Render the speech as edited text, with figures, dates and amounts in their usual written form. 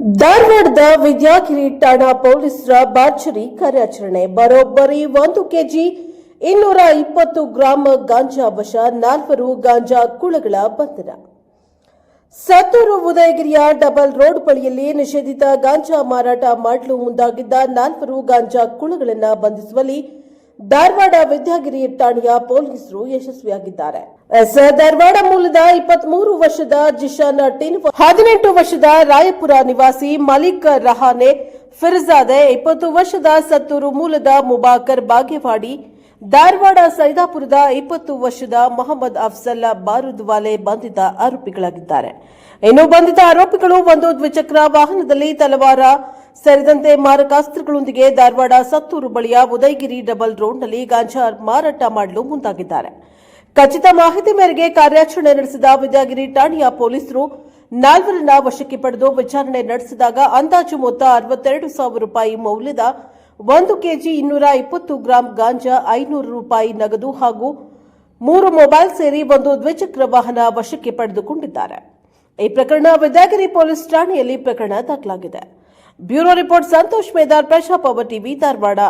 ಧಾರವಾಡದ ವಿದ್ಯಾಗಿರಿ ಠಾಣಾ ಪೊಲೀಸರ ಭರ್ಜರಿ ಕಾರ್ಯಾಚರಣೆ. ಬರೋಬ್ಬರಿ 1 ಕೆಜಿ 220 ಗ್ರಾಂ ಗಾಂಜಾ ವಶ, 4 ಗಾಂಜಾ ಕುಳಗಳ ಬಂಧನ. ಸತ್ತೂರು ಉದಯಗಿರಿಯ ಡಬಲ್ ರೋಡ್ ಬಳಿಯಲ್ಲಿ ನಿಷೇಧಿತ ಗಾಂಜಾ ಮಾರಾಟ ಮಾಡಲು ಮುಂದಾಗಿದ್ದ 4 ಗಾಂಜಾ ಕುಳಗಳನ್ನು ಬಂಧಿಸುವಲ್ಲಿ ಧಾರವಾಡ ವಿದ್ಯಾಗಿರಿ ಠಾಣೆಯ ಪೊಲೀಸರು ಯಶಸ್ವಿಯಾಗಿದ್ದಾರೆ. ಧಾರವಾಡ ಮೂಲದ 23 ವರ್ಷದ ಜಿಶಾನ್ ಟಿನ್, 18 ವರ್ಷದ ರಾಯಪುರ ನಿವಾಸಿ ಮಲಿಕ್ ರಹಾನೆ ಫಿರ್ಜಾದೆ, 20 ವರ್ಷದ ಸತ್ತೂರು ಮೂಲದ ಮುಬಾಕರ್ ಬಾಗೇವಾಡಿ, ಧಾರವಾಡ ಸೈದಾಪುರದ 20 ವರ್ಷದ ಮೊಹಮ್ಮದ್ ಅಫ್ಜಲ್ ಬಾರುದ್ವಾಲೆ ಬಂಧಿತ ಆರೋಪಿಗಳಾಗಿದ್ದಾರೆ. ಇನ್ನು ಬಂಧಿತ ಆರೋಪಿಗಳು ಒಂದು ದ್ವಿಚಕ್ರ ವಾಹನದಲ್ಲಿ ತಲವಾರ ಸೇರಿದಂತೆ ಮಾರಕಾಸ್ತ್ರಗಳೊಂದಿಗೆ ಧಾರವಾಡ ಸತ್ತೂರು ಬಳಿಯ ಉದಯಗಿರಿ ಡಬಲ್ ರೋಡ್ನಲ್ಲಿ ಗಾಂಜಾ ಮಾರಾಟ ಮಾಡಲು ಮುಂದಾಗಿದ್ದಾರೆ. ಖಚಿತ ಮಾಹಿತಿ ಮೇರೆಗೆ ಕಾರ್ಯಾಚರಣೆ ನಡೆಸಿದ ವಿದ್ಯಾಗಿರಿ ಠಾಣೆಯ ಪೊಲೀಸರು 4ರನ್ನ ವಶಕ್ಕೆ ಪಡೆದು ವಿಚಾರಣೆ ನಡೆಸಿದಾಗ ಅಂದಾಜು ಮೊತ್ತ ₹62,000 ಮೌಲ್ಯದ 1 ಕೆಜಿ 220 ಗ್ರಾಂ ಗಾಂಜಾ, ₹500 ನಗದು ಹಾಗೂ 3 ಮೊಬೈಲ್ ಸೇರಿ ಒಂದು ದ್ವಿಚಕ್ರ ವಾಹನ ವಶಕ್ಕೆ ಪಡೆದುಕೊಂಡಿದ್ದಾರೆ. ಈ ಪ್ರಕರಣ ವಿದ್ಯಾಗಿರಿ ಪೊಲೀಸ್ ಠಾಣೆಯಲ್ಲಿ ಪ್ರಕರಣ ದಾಖಲಾಗಿದೆ. Bureau report Santosh Medar, Prajapower TV, Dharwad.